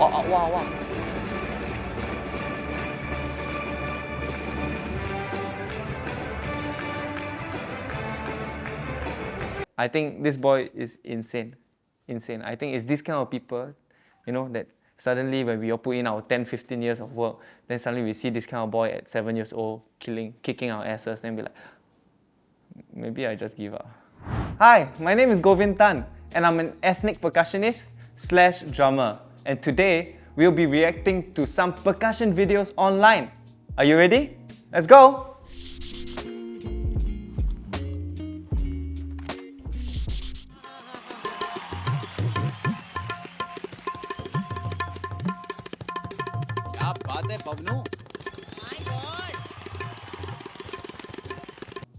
Wow, wow, wow. I think this boy is insane. Insane. I think it's this kind of people, that suddenly when we all put in our 10, 15 years of work, then suddenly we see this kind of boy at 7 years old kicking our asses, then be like, maybe I just give up. Hi, my name is Govin Tan, and I'm an ethnic percussionist / drummer. And today, we'll be reacting to some percussion videos online. Are you ready? Let's go!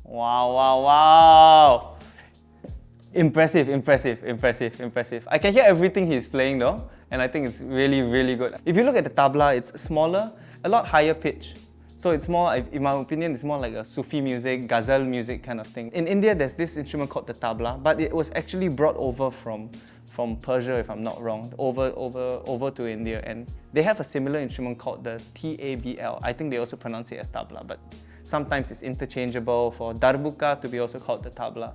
Wow, wow, wow! Impressive. I can hear everything he's playing though, and I think it's really, really good. If you look at the tabla, it's smaller, a lot higher pitch. So it's more, in my opinion, it's more like a Sufi music, ghazal music kind of thing. In India, there's this instrument called the tabla, but it was actually brought over from Persia, if I'm not wrong, over to India, and they have a similar instrument called the Tabl. I think they also pronounce it as tabla, but sometimes it's interchangeable for darbuka to be also called the tabla.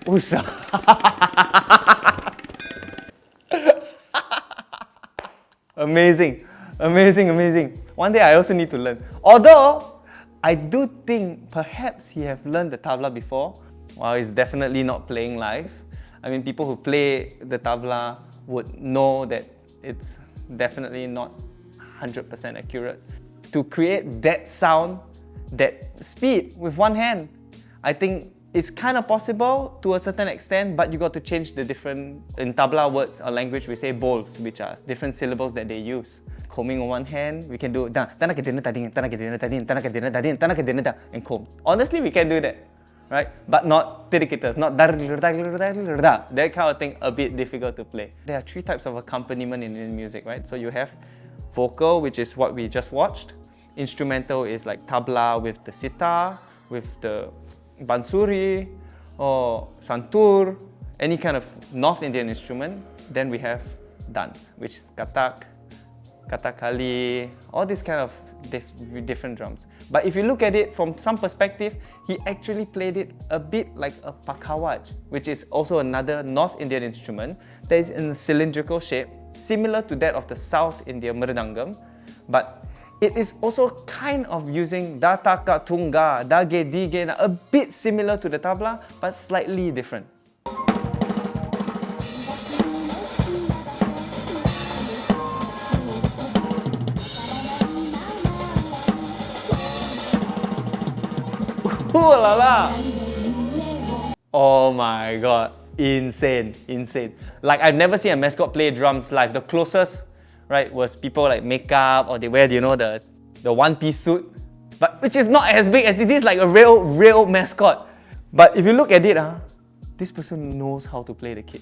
Usa. Amazing. One day I also need to learn. Although, I do think perhaps he have learned the tabla before. While he's definitely not playing live. I mean, people who play the tabla would know that it's definitely not 100% accurate. To create that sound, that speed with one hand, I think it's kind of possible to a certain extent, but you got to change the different, in tabla words or language, we say bols, which are different syllables that they use. Combing on one hand, we can do and comb. Honestly, we can do that, right? But not tidikittas, not that kind of thing, a bit difficult to play. There are 3 types of accompaniment in Indian music, right? So you have vocal, which is what we just watched. Instrumental is like tabla with the sitar, with the bansuri or santur, any kind of North Indian instrument. Then we have dance, which is kathak, kathakali, all these kind of different drums. But if you look at it from some perspective, he actually played it a bit like a pakawaj, which is also another North Indian instrument that is in a cylindrical shape, similar to that of the South Indian mridangam, but it is also kind of using dataka tunga, dage dige, a bit similar to the tabla, but slightly different. Ooh la la! Oh my god, insane. Like, I've never seen a mascot play drums live. The closest, right, was people like makeup, or they wear, the one-piece suit, but which is not as big as it is like a real mascot. But if you look at it, this person knows how to play the kit.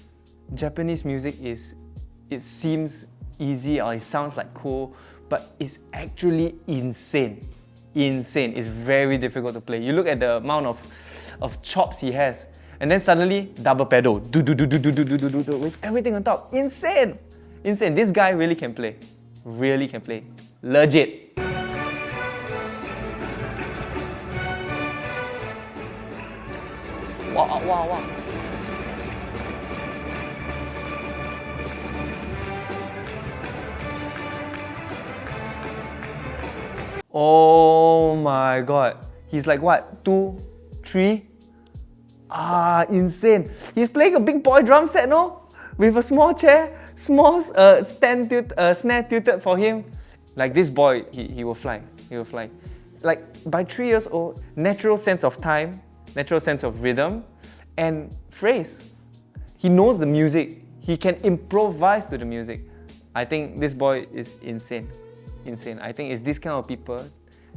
Japanese music it seems easy or it sounds like cool, but it's actually insane. It's very difficult to play. You look at the amount of chops he has, and then suddenly double pedal, with everything on top. Insane. This guy really can play. Legit. Wow. Oh my god. He's like what? 2, 3? Insane. He's playing a big boy drum set, no? With a small chair, small snare tilted for him. Like, this boy, he will fly. Like, by 3 years old, natural sense of time, natural sense of rhythm, and phrase. He knows the music. He can improvise to the music. I think this boy is insane. I think it's this kind of people,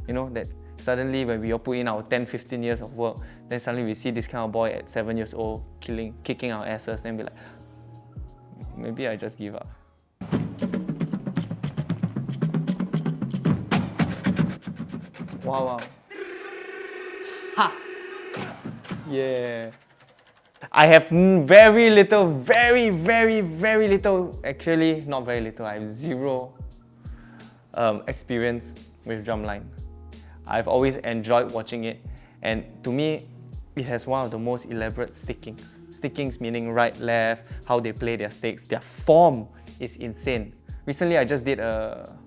that suddenly when we all put in our 10, 15 years of work, then suddenly we see this kind of boy at 7 years old kicking our asses, then be like, maybe I just give up. Wow. Ha! Yeah. I have very little, very little, actually not very little, I have zero experience with drumline. I've always enjoyed watching it, and to me, it has one of the most elaborate stickings. Stickings meaning right, left, how they play their sticks, their form is insane. Recently, I just did a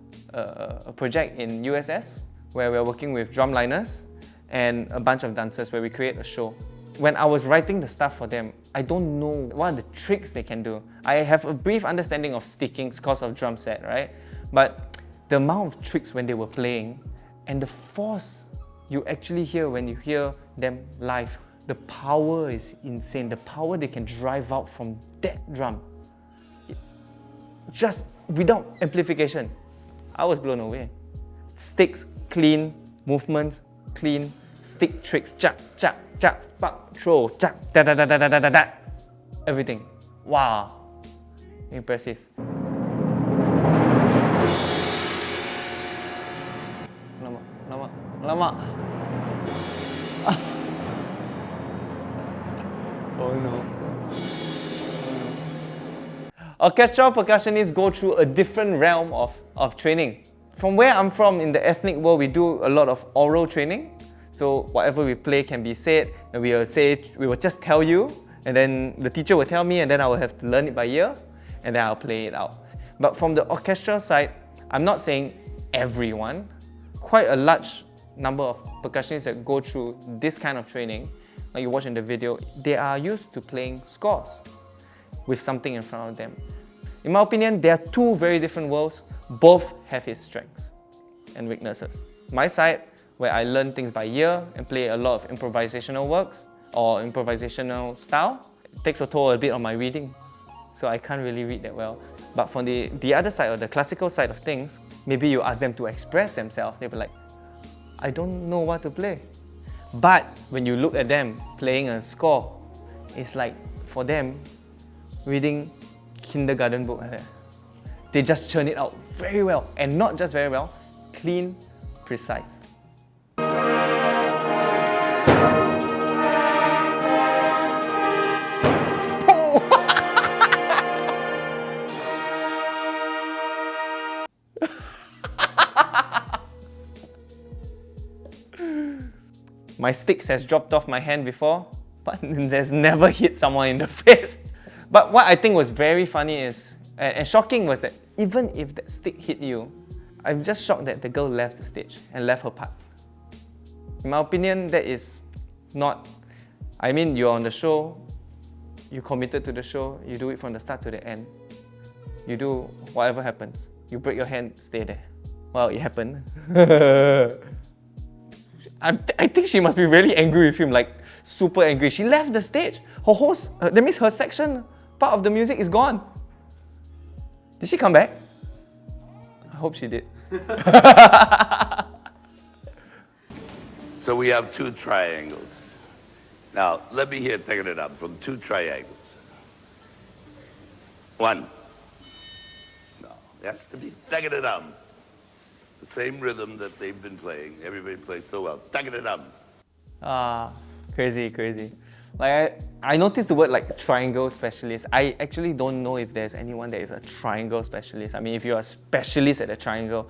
project in USS where we're working with drumliners and a bunch of dancers where we create a show. When I was writing the stuff for them, I don't know what are the tricks they can do. I have a brief understanding of stickings because of drum set, right? But the amount of tricks when they were playing and the force you actually hear when you hear them live, the power is insane. The power they can drive out from that drum, just without amplification. I was blown away. Sticks, clean, movements, clean, stick tricks, chap, chap, chap, pop, throw, chap, da da da da da da da. Everything. Wow. Impressive. Lama. Oh no. Orchestral percussionists go through a different realm of training. From where I'm from, in the ethnic world, we do a lot of oral training. So whatever we play can be said, and we will just tell you, and then the teacher will tell me, and then I will have to learn it by ear, and then I'll play it out. But from the orchestral side, I'm not saying everyone, quite a large number of percussionists that go through this kind of training, like you watch in the video, they are used to playing scores with something in front of them. In my opinion, there are two very different worlds. Both have its strengths and weaknesses. My side, where I learn things by ear and play a lot of improvisational works or improvisational style, it takes a toll a bit on my reading, so I can't really read that well. But from the other side, or the classical side of things, maybe you ask them to express themselves, they'll be like, I don't know what to play. But when you look at them playing a score, it's like, for them, reading kindergarten book like that. They just churn it out very well, and not just very well, clean, precise. My sticks has dropped off my hand before, but there's never hit someone in the face. But what I think was very funny is, and shocking, was that even if that stick hit you, I'm just shocked that the girl left the stage and left her part. In my opinion, that is not... I mean, you're on the show, you committed to the show, you do it from the start to the end. You do whatever happens. You break your hand, stay there. Well, it happened. I think she must be really angry with him, like super angry. She left the stage. Her host, that means her section, part of the music is gone. Did she come back? I hope she did. So we have two triangles. Now, let me hear taking it up from two triangles. One. No, it has to be taking it up. The same rhythm that they've been playing. Everybody plays so well. Taking it up. Crazy. Like I noticed the word like triangle specialist. I actually don't know if there's anyone that is a triangle specialist. I mean, if you're a specialist at a triangle,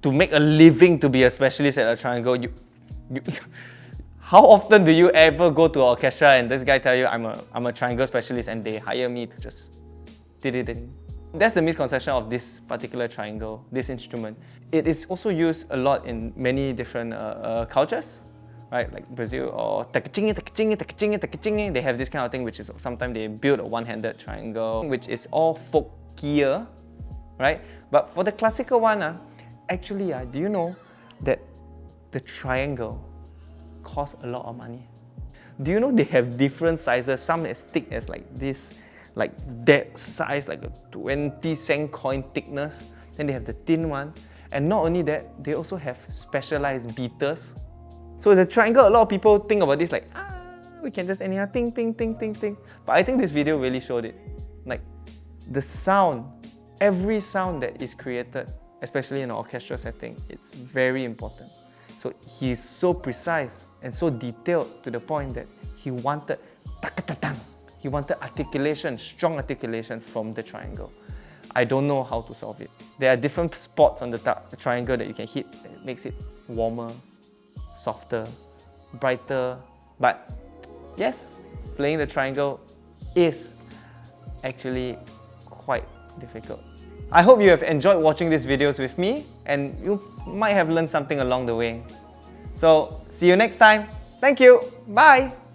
to make a living to be a specialist at a triangle, you how often do you ever go to an orchestra and this guy tell you I'm a triangle specialist and they hire me to just did it? That's the misconception of this particular triangle, this instrument. It is also used a lot in many different cultures, right? Like Brazil or takachingi, they have this kind of thing, which is sometimes they build a one-handed triangle, which is all folkier, right? But for the classical one, actually, do you know that the triangle costs a lot of money? Do you know they have different sizes? Some as thick as like this, like that size, like a 20-cent coin thickness. Then they have the thin one. And not only that, they also have specialized beaters. So the triangle, a lot of people think about this like, we can just anyhow ting, ting, ting, ting, ting. But I think this video really showed it. Like the sound, every sound that is created, especially in an orchestral setting, it's very important. So he's so precise and so detailed to the point that he wanted tak-ta-tang. He wanted articulation, strong articulation from the triangle. I don't know how to solve it. There are different spots on the triangle that you can hit that makes it warmer, softer, brighter. But yes, playing the triangle is actually quite difficult. I hope you have enjoyed watching these videos with me and you might have learned something along the way. So see you next time. Thank you. Bye.